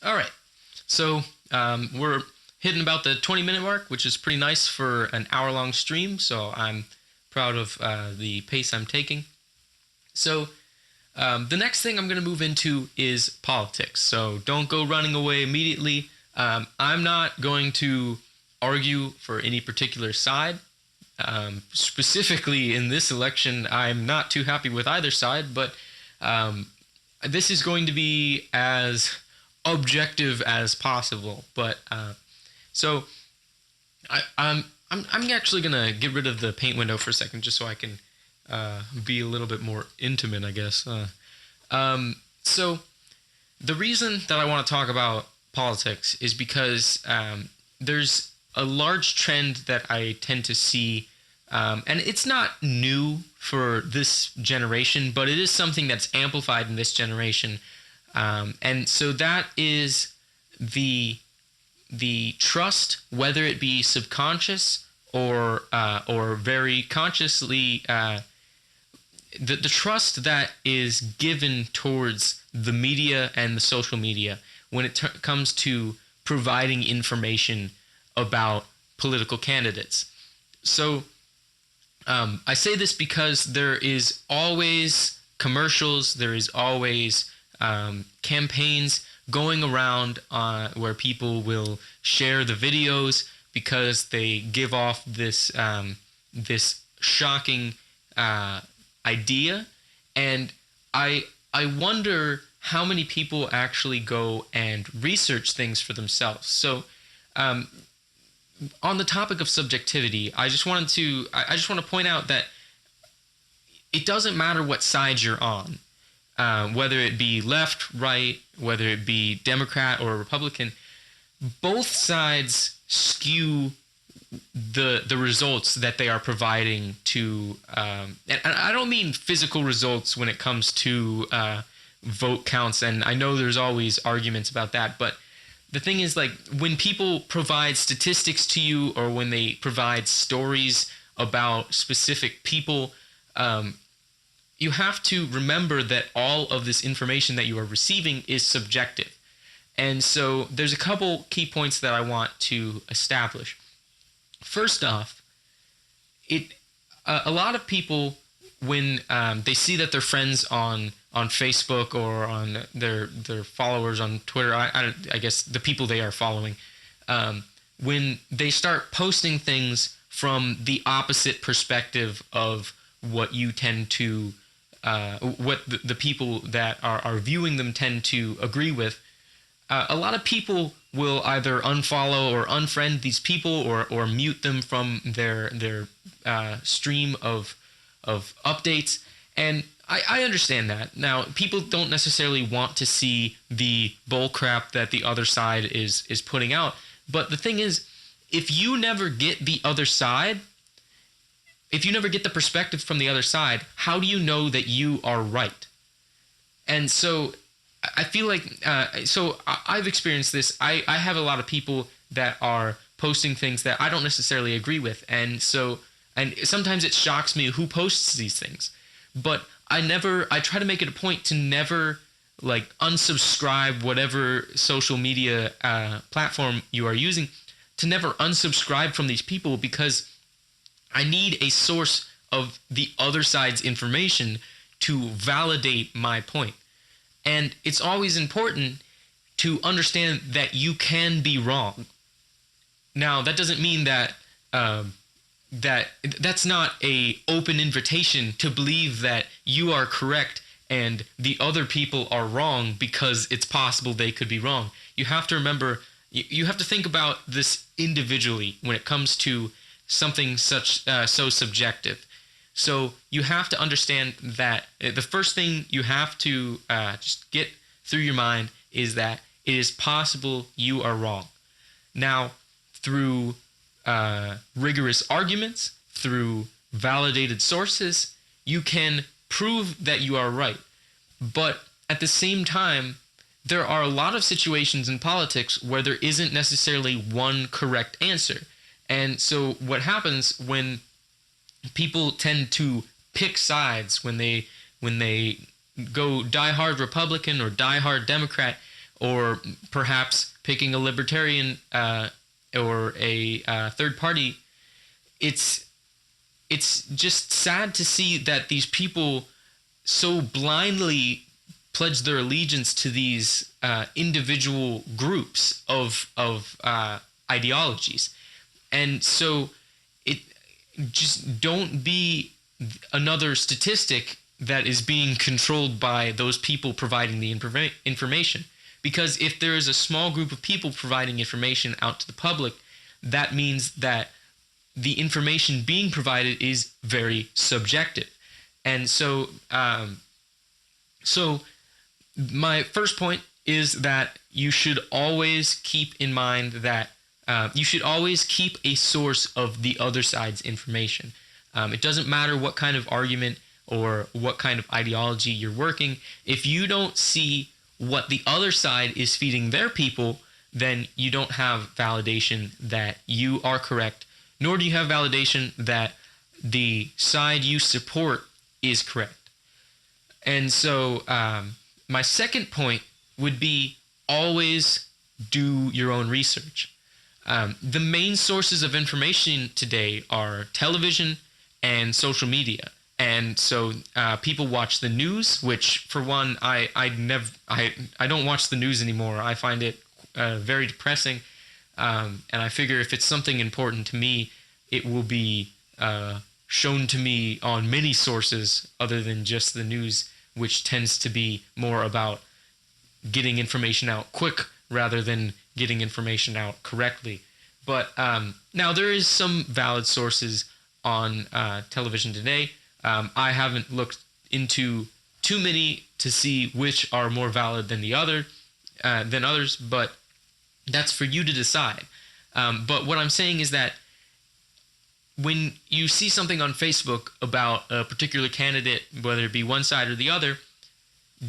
All right. So we're hitting about the 20-minute mark, which is pretty nice for an hour-long stream. So I'm proud of the pace I'm taking. So the next thing I'm going to move into is politics. So don't go running away immediately. I'm not going to argue for any particular side. Specifically in this election, I'm not too happy with either side, but um, this is going to be as objective as possible. But so I'm actually gonna get rid of the paint window for a second, just so I can be a little bit more intimate, I guess. So the reason that I want to talk about politics is because there's a large trend that I tend to see, and it's not new for this generation, but it is something that's amplified in this generation. And so that is the the trust, whether it be subconscious or very consciously, the trust that is given towards the media and the social media when it comes to providing information about political candidates. So I say this because there is always commercials, there is always campaigns going around where people will share the videos because they give off this shocking idea, and I wonder how many people actually go and research things for themselves. So on the topic of subjectivity, I just want to point out that it doesn't matter what side you're on, whether it be left, right, whether it be Democrat or Republican. Both sides skew the results that they are providing to, and I don't mean physical results when it comes to vote counts, and I know there's always arguments about that, but the thing is, like, when people provide statistics to you or when they provide stories about specific people, you have to remember that all of this information that you are receiving is subjective. And so there's a couple key points that I want to establish. First off, a lot of people, when they see that their friends on Facebook or on their followers on Twitter, I guess the people they are following, when they start posting things from the opposite perspective of what you tend to, what the people that are viewing them tend to agree with, a lot of people will either unfollow or unfriend these people or mute them from their stream of updates. And I understand that. Now, people don't necessarily want to see the bull crap that the other side is putting out. But the thing is, if you never get the other side, if you never get the perspective from the other side, how do you know that you are right? And so I feel like, so I've experienced this. I have a lot of people that are posting things that I don't necessarily agree with. And sometimes it shocks me who posts these things. But I try to make it a point to never, like, unsubscribe whatever social media platform you are using, to never unsubscribe from these people, because I need a source of the other side's information to validate my point. And it's always important to understand that you can be wrong. Now, that doesn't mean that that's not a open invitation to believe that you are correct and the other people are wrong because it's possible they could be wrong. You have to remember, you have to think about this individually when it comes to something so subjective. So you have to understand that the first thing you have to just get through your mind is that it is possible you are wrong. Now, through rigorous arguments, through validated sources, you can prove that you are right. But at the same time, there are a lot of situations in politics where there isn't necessarily one correct answer. And so what happens when people tend to pick sides, when they go diehard Republican or diehard Democrat, or perhaps picking a libertarian or a third party. It's just sad to see that these people so blindly pledge their allegiance to these individual groups of ideologies, and so it just don't be another statistic that is being controlled by those people providing the information. Because if there is a small group of people providing information out to the public, that means that the information being provided is very subjective. And so, my first point is that you should always keep in mind that you should always keep a source of the other side's information. It doesn't matter what kind of argument or what kind of ideology you're working. If you don't see what the other side is feeding their people, then you don't have validation that you are correct, nor do you have validation that the side you support is correct. And so my second point would be always do your own research. The main sources of information today are television and social media. And so people watch the news, which for one, I don't watch the news anymore. I find it very depressing. And I figure if it's something important to me, it will be shown to me on many sources other than just the news, which tends to be more about getting information out quick rather than getting information out correctly. But now there is some valid sources on television today. I haven't looked into too many to see which are more valid than than others, but that's for you to decide. But what I'm saying is that when you see something on Facebook about a particular candidate, whether it be one side or the other,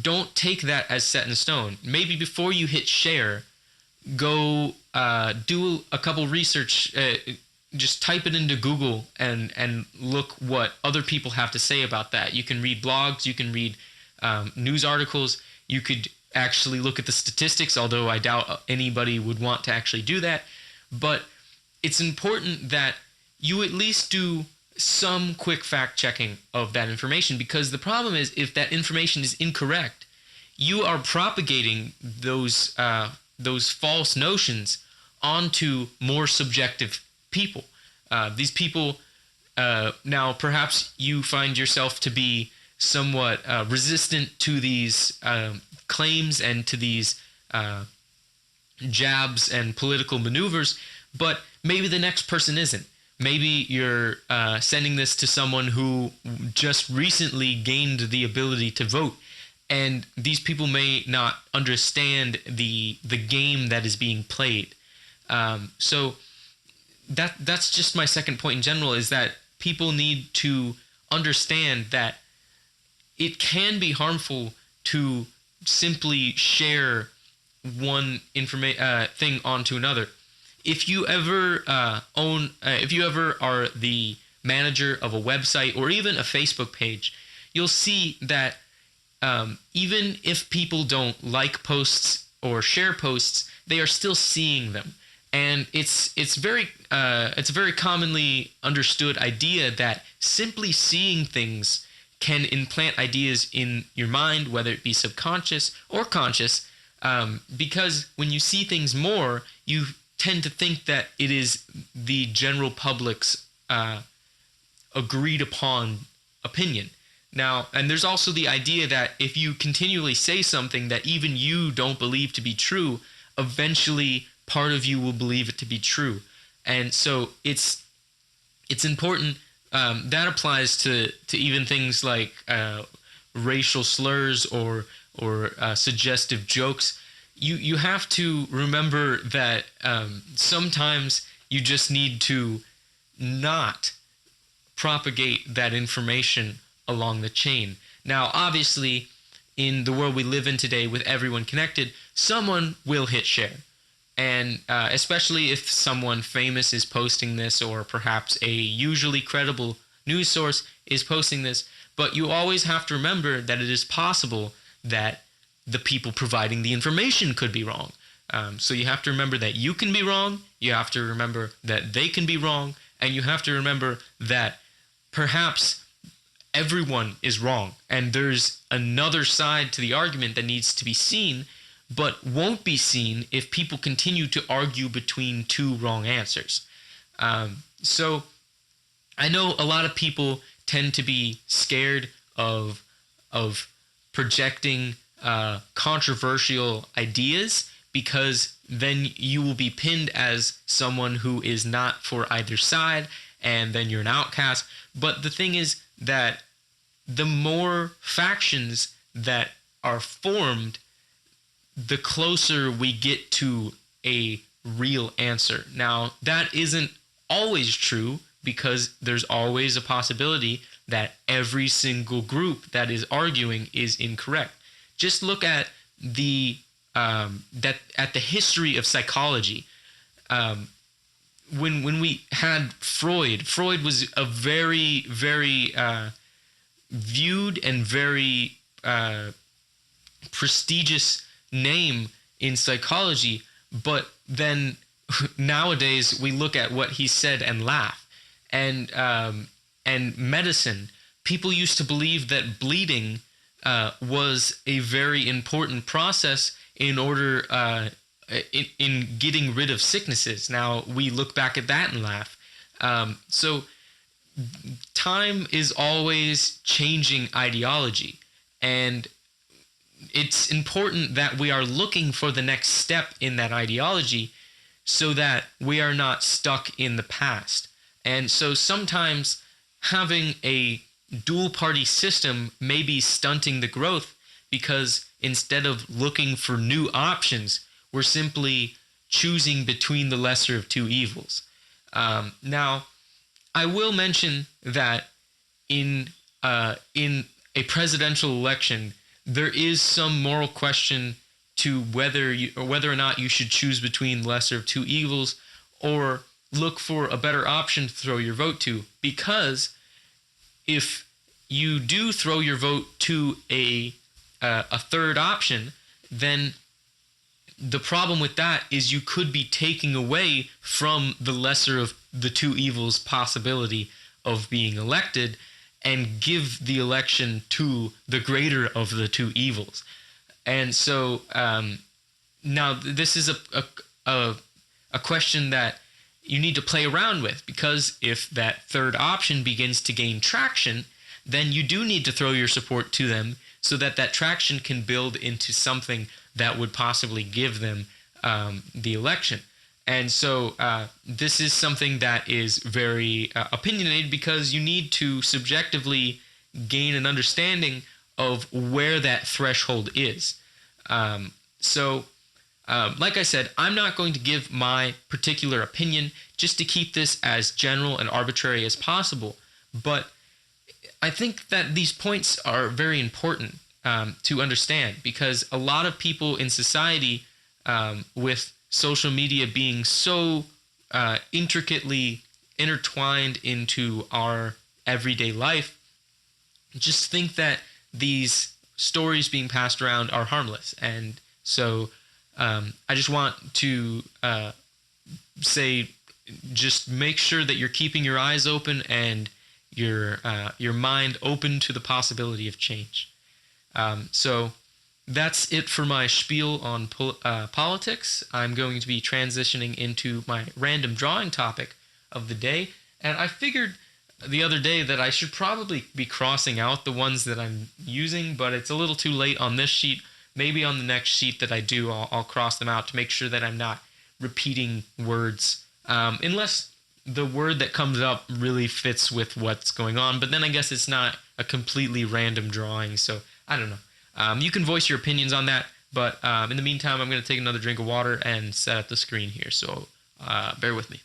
don't take that as set in stone. Maybe before you hit share, go do a couple research. Just type it into Google and look what other people have to say about that. You can read blogs, you can read news articles, you could actually look at the statistics, although I doubt anybody would want to actually do that. But it's important that you at least do some quick fact checking of that information, because the problem is if that information is incorrect, you are propagating those false notions onto more subjective people. These people, now perhaps you find yourself to be somewhat resistant to these claims and to these jabs and political maneuvers, but maybe the next person isn't. Maybe you're sending this to someone who just recently gained the ability to vote, and these people may not understand the game that is being played. So that's just my second point in general, is that people need to understand that it can be harmful to simply share one thing onto another. If you ever if you ever are the manager of a website or even a Facebook page, you'll see that even if people don't like posts or share posts, they are still seeing them. And it's a very commonly understood idea that simply seeing things can implant ideas in your mind, whether it be subconscious or conscious, because when you see things more, you tend to think that it is the general public's agreed upon opinion. Now, and there's also the idea that if you continually say something that even you don't believe to be true, eventually part of you will believe it to be true. And so it's important. That applies to even things like racial slurs or suggestive jokes. You have to remember that sometimes you just need to not propagate that information along the chain. Now, obviously, in the world we live in today with everyone connected, someone will hit share. And especially if someone famous is posting this, or perhaps a usually credible news source is posting this. But you always have to remember that it is possible that the people providing the information could be wrong. So you have to remember that you can be wrong, you have to remember that they can be wrong, and you have to remember that perhaps everyone is wrong, and there's another side to the argument that needs to be seen, but won't be seen if people continue to argue between two wrong answers. So I know a lot of people tend to be scared of projecting controversial ideas, because then you will be pinned as someone who is not for either side, and then you're an outcast. But the thing is that the more factions that are formed, the closer we get to a real answer. Now, that isn't always true, because there's always a possibility that every single group that is arguing is incorrect. Just look at the history of psychology. When we had Freud was a very, very viewed and very prestigious name in psychology, but then nowadays we look at what he said and laugh. And medicine, people used to believe that bleeding was a very important process in order in getting rid of sicknesses. Now we look back at that and laugh. So time is always changing ideology, and it's important that we are looking for the next step in that ideology so that we are not stuck in the past. And so sometimes having a dual party system may be stunting the growth, because instead of looking for new options, we're simply choosing between the lesser of two evils. Now, I will mention that in a presidential election, there is some moral question to whether or not you should choose between the lesser of two evils, or look for a better option to throw your vote to. Because if you do throw your vote to a third option, then the problem with that is you could be taking away from the lesser of the two evils possibility of being elected, and give the election to the greater of the two evils. And so now this is a question that you need to play around with, because if that third option begins to gain traction, then you do need to throw your support to them, so that that traction can build into something that would possibly give them the election. And so this is something that is very opinionated, because you need to subjectively gain an understanding of where that threshold is. Like I said, I'm not going to give my particular opinion, just to keep this as general and arbitrary as possible. But I think that these points are very important to understand, because a lot of people in society, with social media being so intricately intertwined into our everyday life, just think that these stories being passed around are harmless. And so I just want to say, just make sure that you're keeping your eyes open and your mind open to the possibility of change. So that's it for my spiel on politics. I'm going to be transitioning into my random drawing topic of the day. And I figured the other day that I should probably be crossing out the ones that I'm using, but it's a little too late on this sheet. Maybe on the next sheet that I do, I'll cross them out to make sure that I'm not repeating words, unless the word that comes up really fits with what's going on. But then I guess it's not a completely random drawing, so I don't know. You can voice your opinions on that, but in the meantime, I'm going to take another drink of water and set up the screen here, so bear with me.